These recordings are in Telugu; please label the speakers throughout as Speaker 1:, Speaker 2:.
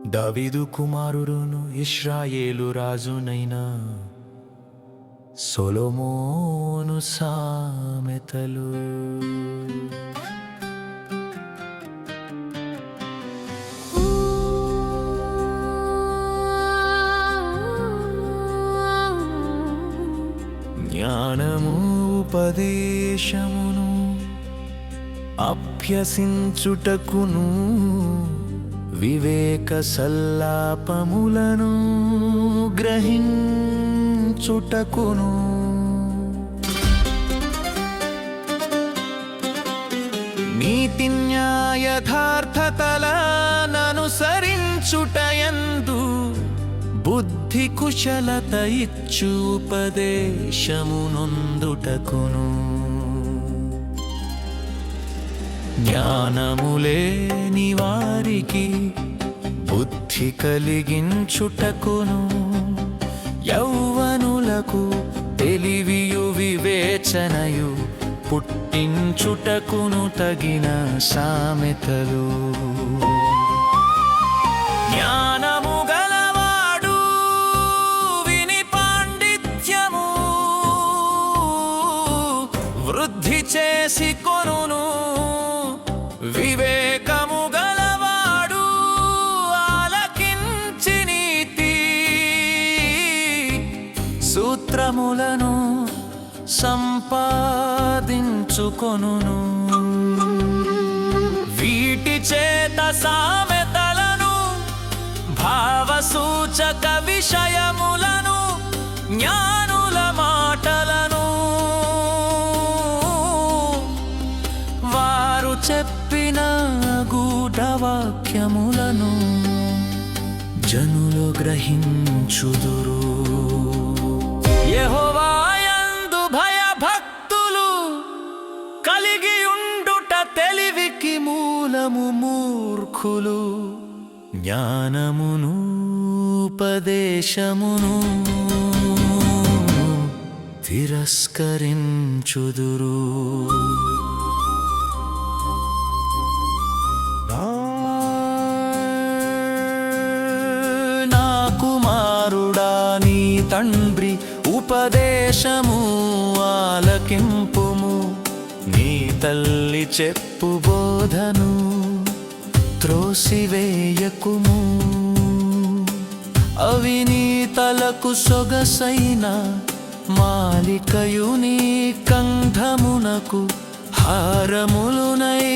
Speaker 1: దావీదు కుమారుడును ఇశ్రాయేలు రాజునైన సొలొమోను సామెతలు. జ్ఞానము ఉపదేశమును అభ్యసించుటకును వివేక సల్లాపములను గ్రహించుటకును నీతి న్యాయథార్థతలననుసరించుటయందు బుద్ధి కుశలత ఇచ్చు ఉపదేశమునొందుటకును జ్ఞానములేని వారికి బుద్ధి కలిగించుటకును యౌవనులకు తెలివియు వివేచనయు పుట్టించుటకును తగిన సామెతలు. జ్ఞానము గలవాడు విని పాండిత్యము వృద్ధి చేసి కొనును, వివేకము గలవాడు ఆలకించి నీతి సూత్రములను సంపాదించుకొనును. వీటి చేత సామెతలను భావసూచక విషయములను జ్ఞానుల మాటలను వారు చెప్పిన గూఢవాక్యములను జనులు గ్రహించుదురు. యెహోవాయందు భయభక్తులు కలిగియుండుట తెలివికి మూలము. మూర్ఖులు జ్ఞానమును ఉపదేశమును తిరస్కరించుదురు. నా కుమారుడా, నీ తండ్రి ఉపదేశము ఆలకింపుము, నీ తల్లి చెప్పు బోధను త్రోసివేయకుము. అవి నీ తలకు సొగసైన మాలికయు, నీ కంఠమునకు హారములునై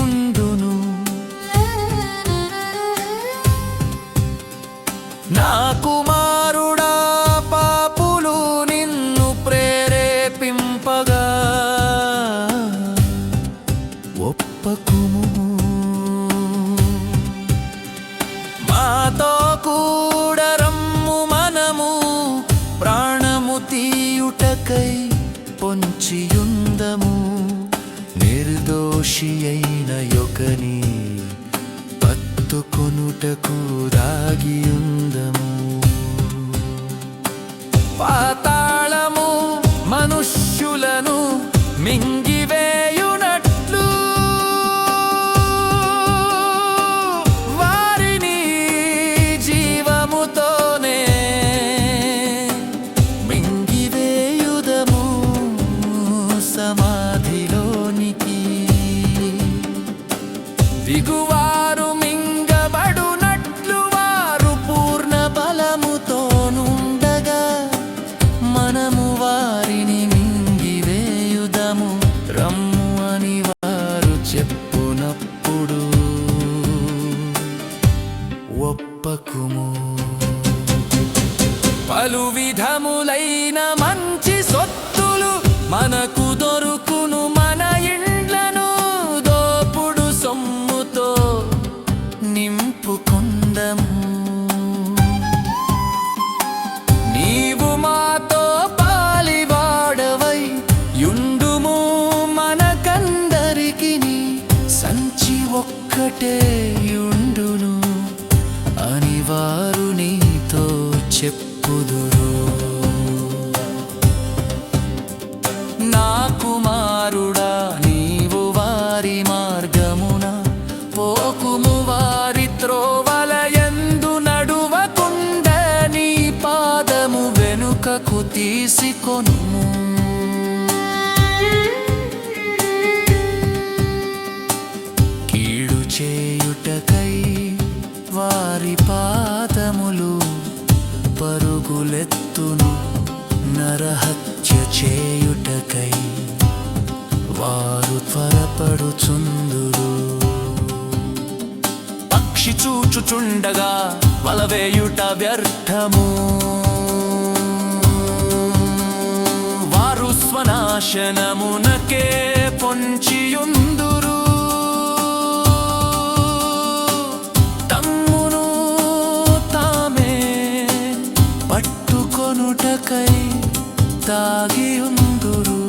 Speaker 1: ఉండును. నా కుమారుడా, పాపులు నిన్ను ప్రేరేపింపగా ఒప్పకుము. మాతో కూడా రమ్ము, మనము ప్రాణము తీయుటకై పొంచియుందము. నిర్దోషి అయిన యొకని పట్టుకొనుటకు దాగియుందము. పాతాళము మనుష్యులను మింగివేయునట్లు వారిని జీవముతోనే మింగివేయుదము సమాధిలోనికి. దిగువారు మింగబడునట్లు వారు పూర్ణ బలముతోనుండగా మనము వారిని మింగివేయుదము రమ్ము అని వారు చెప్పునప్పుడు ఒప్పకుము. పలు విధములైన మంచి సొత్తులు మనకు దొరుకును, మన ఇండ్లను దోపుడు సొమ్ముతో నింపుకొందము. నీవు మాతో పాలివాడవై యుండుము, మనకందరికి సంచి ఒక్కటే యుండును అని వారు నీతో చెప్పుదురు. నా కుమారుడా, నీవు వారి మార్గమున పోకుము, వారి త్రోవలయందు కలిసి కొనుము. కీడు చేయుటకై వారి పాదములు పరుగులెత్తును, నరహత్య చేయుటకై వారు త్వరపడుచుందురు. పక్షి చూచుచుండగా వలవేయుట వ్యర్థము, వారు స్వనాశనమునకే పొంచియుందురు. తమ్మును తామే పట్టుకొనుటకై తాగియుందురు.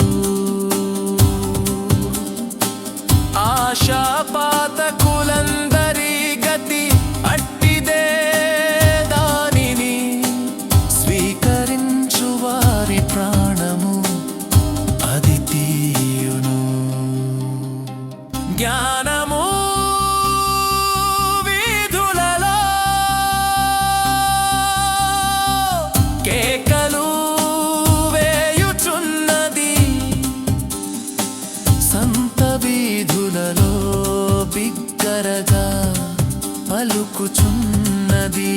Speaker 1: ఆశాపాతకులందరి గతి అట్టిదే, దానిని స్వీకరించు వారి ప్రాణము అది తీయును. జ్ఞానము వీధులలో కేకలు వేయుచున్నది, సంత వీధులలో బిగ్గరగా పలుకుచున్నది.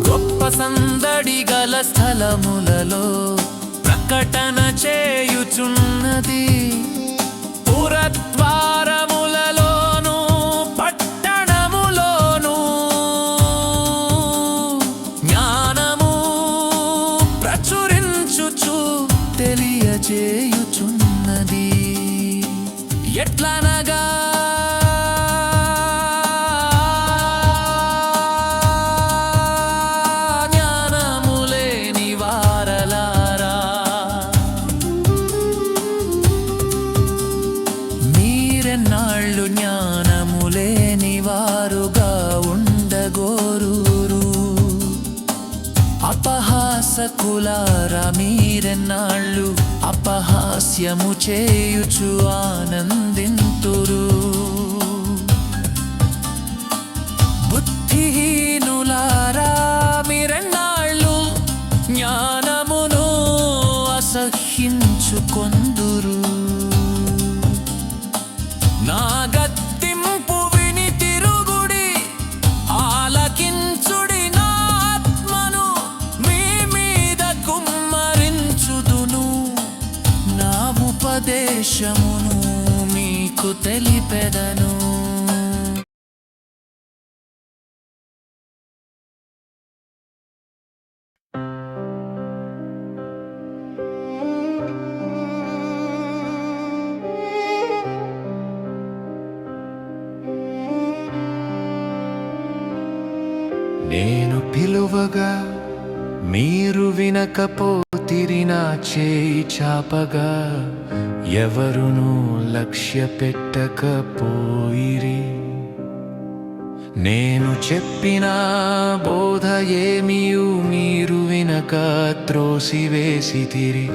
Speaker 1: గొప్ప సందడి గల స్థలములలో ప్రకటన చేయుచున్నది. పురద్వారములలోను పట్టణములోను జ్ఞానము ప్రచురించుచు తెలియజేయుచున్నది. ఎట్లనగా జ్ఞానములేని వారలారా, మీరెన్నాళ్ళు జ్ఞానములేని వారుగా ఉండగోరురు. అపహాసకులారా, మీరెన్నాళ్ళు అపహాస్యము చేయుచు ఆనందింతురు. బుద్ధిహీనులారా, మీరెన్నాళ్ళు జ్ఞానమును అసహ్యించుకొందురు. నా గద్దింపు విని తిరుగుడి, ఆలకించుడి, నా ఆత్మను మీ మీద కుమ్మరించుదును, నా ఉపదేశమును మీకు తెలిపెదను. నేను పిలువగా మీరు వినకపోతిరి, నా చేయి చాపగా ఎవరునూ లక్ష్య పెట్టకపోయిరి. నేను చెప్పిన బోధ ఏమియు మీరు వినక త్రోసివేసితిరి.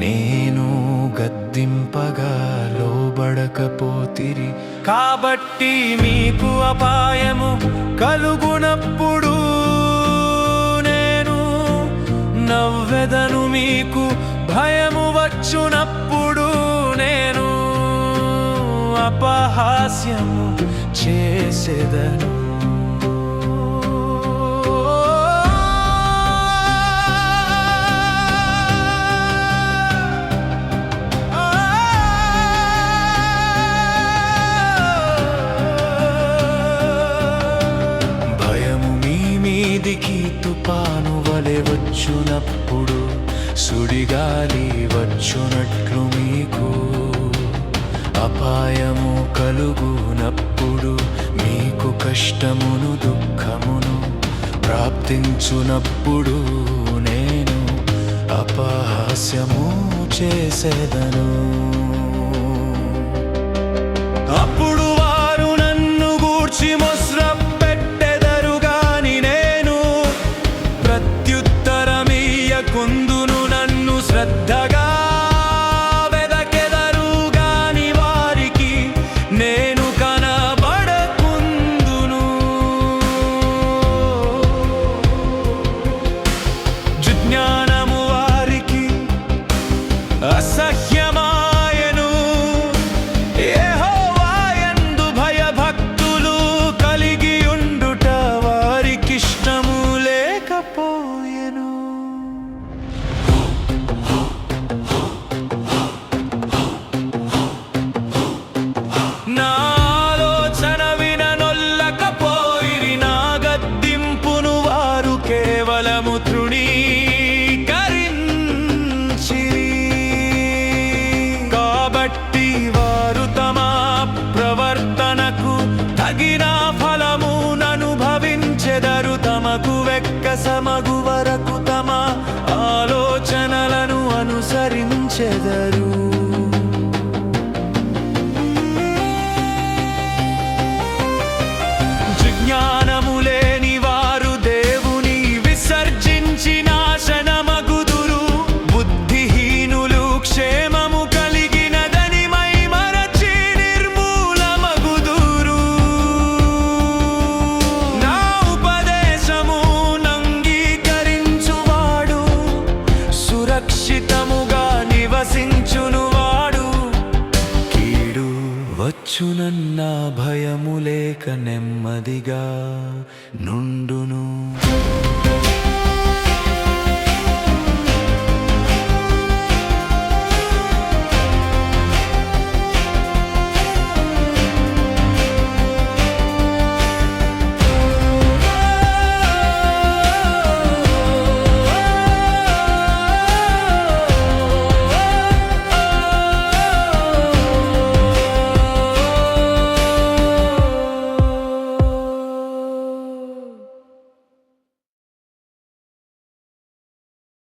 Speaker 1: నేను గద్దింపగా లోబడకపోతిరి. కాబట్టి మీకు అపాయము కలుగునప్పుడు నేను నవ్వెదను, మీకు భయము వచ్చునప్పుడు నేను అపహాస్యము చేసెదను. భయము మీ మీదికి తుపాను వలె వచ్చునప్పుడు, సుడిగాలి వచ్చునట్లు మీకు అపాయము కలుగునప్పుడు, మీకు కష్టమును దుఃఖమును ప్రాప్తించునప్పుడు నేను అపహాస్యము చేసేదను. అప్పుడు వారు నన్ను గూర్చి మొస్ర పెట్టెదరు గాని నేను ప్రత్యుత్తరమియ్యకుందును. నన్ను శ్రద్ధగా వెదకెదరు గాని వారికి నేను కనబడకుందును. జిజ్ఞాసులైన తగిన ఫలముననుభవించెదరు. తమకు వెక్కసమగు వరకు తమ ఆలోచనలను అనుసరించెదరు. జ్ఞానము లేని వారు దేవుని విసర్జించి నాశనమగుదురు. బుద్ధిహీనులు క్షేమము కలిగినదని మైమరచి నిర్మూలమగుదురు. నా ఉపదేశము నంగీకరించువాడు సురక్షితముగా నివసించునువాడు. కీడు వచ్చునన్న భయము లేక నెమ్మదిగా నుండును.